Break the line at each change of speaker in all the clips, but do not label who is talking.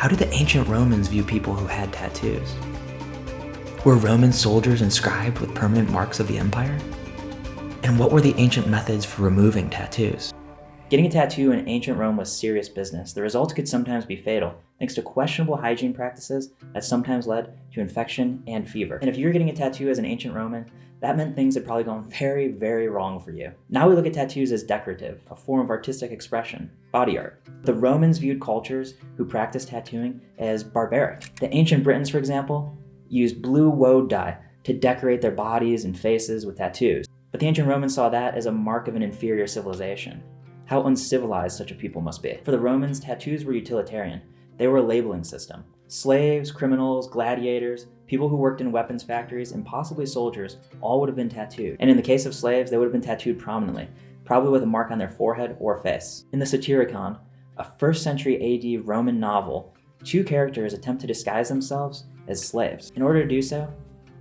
How did the ancient Romans view people who had tattoos? Were Roman soldiers inscribed with permanent marks of the empire? And what were the ancient methods for removing tattoos? Getting a tattoo in ancient Rome was serious business. The results could sometimes be fatal, thanks to questionable hygiene practices that sometimes led to infection and fever. And if you were getting a tattoo as an ancient Roman, that meant things had probably gone very, very wrong for you. Now we look at tattoos as decorative, a form of artistic expression, body art. The Romans viewed cultures who practiced tattooing as barbaric. The ancient Britons, for example, used blue woad dye to decorate their bodies and faces with tattoos. But the ancient Romans saw that as a mark of an inferior civilization. How uncivilized such a people must be. For the Romans, tattoos were utilitarian. They were a labeling system. Slaves, criminals, gladiators, people who worked in weapons factories, and possibly soldiers all would have been tattooed. And in the case of slaves, they would have been tattooed prominently, probably with a mark on their forehead or face. In the Satyricon, a 1st century AD Roman novel, 2 characters attempt to disguise themselves as slaves. In order to do so,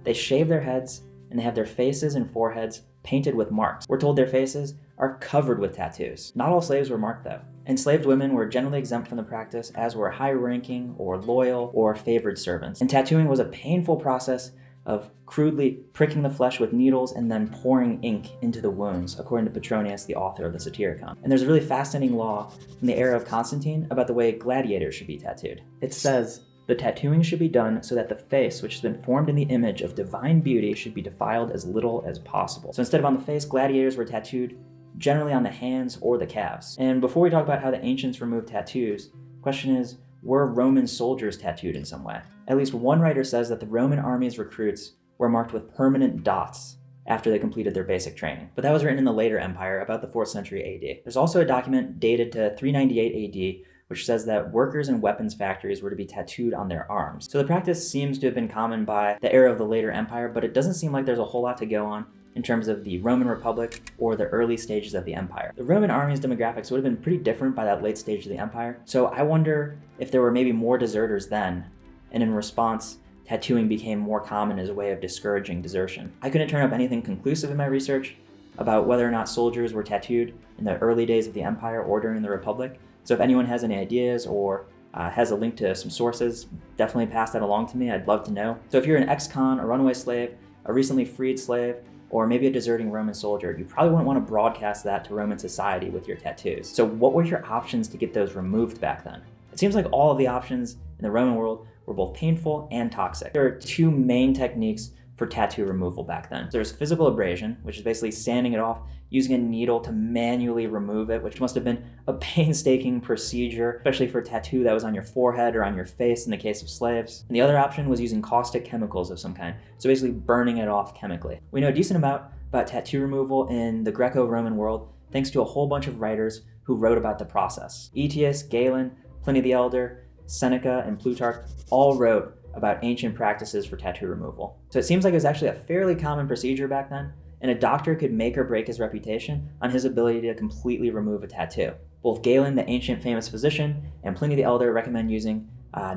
they shave their heads and they have their faces and foreheads painted with marks. We're told their faces are covered with tattoos. Not all slaves were marked though. Enslaved women were generally exempt from the practice, as were high-ranking or loyal or favored servants. And tattooing was a painful process of crudely pricking the flesh with needles and then pouring ink into the wounds, according to Petronius, the author of the Satyricon. And there's a really fascinating law from the era of Constantine about the way gladiators should be tattooed. It says, the tattooing should be done so that the face, which has been formed in the image of divine beauty, should be defiled as little as possible. So instead of on the face, gladiators were tattooed generally on the hands or the calves. And before we talk about how the ancients removed tattoos, the question is, were Roman soldiers tattooed in some way? At least one writer says that the Roman army's recruits were marked with permanent dots after they completed their basic training. But that was written in the later empire, about the 4th century AD. There's also a document dated to 398 AD, which says that workers in weapons factories were to be tattooed on their arms. So the practice seems to have been common by the era of the later empire, but it doesn't seem like there's a whole lot to go on in terms of the Roman Republic or the early stages of the empire. The Roman army's demographics would have been pretty different by that late stage of the empire, so I wonder if there were maybe more deserters then, and in response, tattooing became more common as a way of discouraging desertion. I couldn't turn up anything conclusive in my research about whether or not soldiers were tattooed in the early days of the empire or during the Republic, so if anyone has any ideas or has a link to some sources, definitely pass that along to me. I'd love to know. So if you're an ex-con, a runaway slave, a recently freed slave, or maybe a deserting Roman soldier, you probably wouldn't want to broadcast that to Roman society with your tattoos. So what were your options to get those removed back then? It seems like all of the options in the Roman world were both painful and toxic. There are 2 main techniques for tattoo removal back then. There's physical abrasion, which is basically sanding it off using a needle to manually remove it, which must have been a painstaking procedure, especially for a tattoo that was on your forehead or on your face in the case of slaves. And the other option was using caustic chemicals of some kind, so basically burning it off chemically. We know a decent amount about tattoo removal in the Greco-Roman world thanks to a whole bunch of writers who wrote about the process. Aetius, Galen, Pliny the Elder, Seneca, and Plutarch all wrote about ancient practices for tattoo removal. So it seems like it was actually a fairly common procedure back then, and a doctor could make or break his reputation on his ability to completely remove a tattoo. Both Galen, the ancient famous physician, and Pliny the Elder recommend using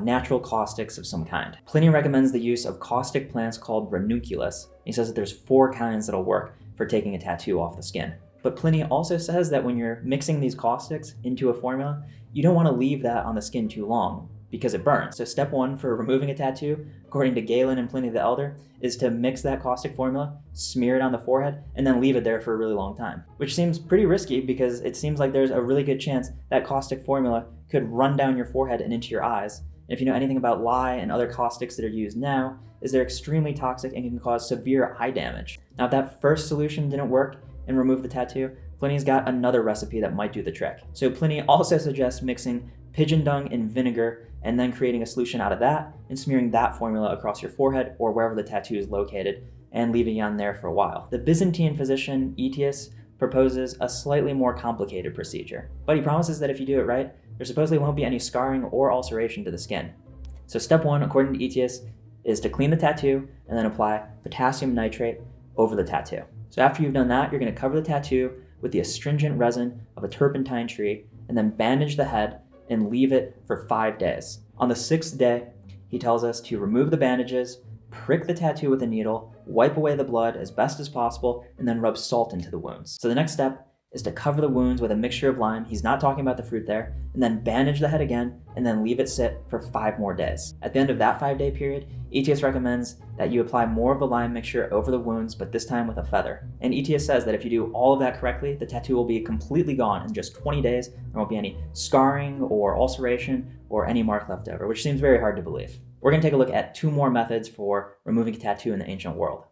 natural caustics of some kind. Pliny recommends the use of caustic plants called ranunculus. He says that there's 4 kinds that'll work for taking a tattoo off the skin. But Pliny also says that when you're mixing these caustics into a formula, you don't want to leave that on the skin too long, because it burns. So step 1 for removing a tattoo, according to Galen and Pliny the Elder, is to mix that caustic formula, smear it on the forehead, and then leave it there for a really long time. Which seems pretty risky because it seems like there's a really good chance that caustic formula could run down your forehead and into your eyes. And if you know anything about lye and other caustics that are used now, is they're extremely toxic and can cause severe eye damage. Now if that first solution didn't work and remove the tattoo, Pliny's got another recipe that might do the trick. So Pliny also suggests mixing pigeon dung and vinegar and then creating a solution out of that and smearing that formula across your forehead or wherever the tattoo is located and leaving it on there for a while. The Byzantine physician Aetius proposes a slightly more complicated procedure, but he promises that if you do it right, there supposedly won't be any scarring or ulceration to the skin. So step 1, according to Aetius, is to clean the tattoo and then apply potassium nitrate over the tattoo. So after you've done that, you're going to cover the tattoo with the astringent resin of a turpentine tree and then bandage the head and leave it for 5 days. On the 6th day, he tells us to remove the bandages, prick the tattoo with a needle, wipe away the blood as best as possible, and then rub salt into the wounds. So the next step is to cover the wounds with a mixture of lime, he's not talking about the fruit there, and then bandage the head again, and then leave it sit for 5 more days. At the end of that 5-day period, Aetius recommends that you apply more of the lime mixture over the wounds, but this time with a feather. And Aetius says that if you do all of that correctly, the tattoo will be completely gone in just 20 days. There won't be any scarring or ulceration or any mark left over, which seems very hard to believe. We're going to take a look at 2 more methods for removing a tattoo in the ancient world.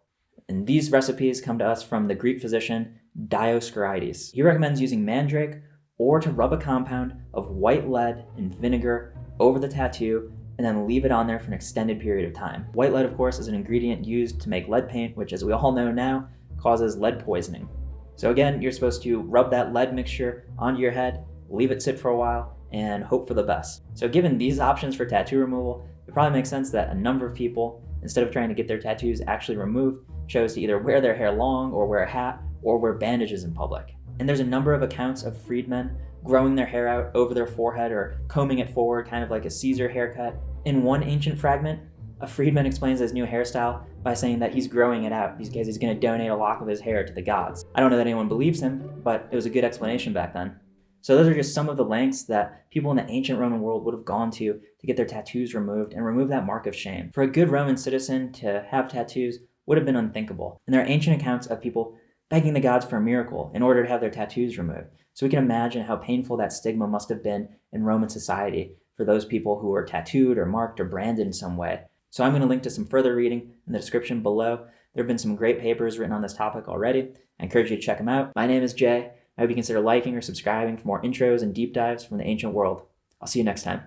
And these recipes come to us from the Greek physician Dioscorides. He recommends using mandrake or to rub a compound of white lead and vinegar over the tattoo and then leave it on there for an extended period of time. White lead, of course, is an ingredient used to make lead paint, which, as we all know now, causes lead poisoning. So again, you're supposed to rub that lead mixture onto your head, leave it sit for a while, and hope for the best. So given these options for tattoo removal, it probably makes sense that a number of people, instead of trying to get their tattoos actually removed, chose to either wear their hair long or wear a hat or wear bandages in public. And there's a number of accounts of freedmen growing their hair out over their forehead or combing it forward, kind of like a Caesar haircut. In one ancient fragment, a freedman explains his new hairstyle by saying that he's growing it out because he's going to donate a lock of his hair to the gods. I don't know that anyone believes him, but it was a good explanation back then. So those are just some of the lengths that people in the ancient Roman world would have gone to get their tattoos removed and remove that mark of shame. For a good Roman citizen to have tattoos would have been unthinkable. And there are ancient accounts of people begging the gods for a miracle in order to have their tattoos removed. So we can imagine how painful that stigma must have been in Roman society for those people who were tattooed or marked or branded in some way. So I'm going to link to some further reading in the description below. There have been some great papers written on this topic already. I encourage you to check them out. My name is Jay. I hope you consider liking or subscribing for more intros and deep dives from the ancient world. I'll see you next time.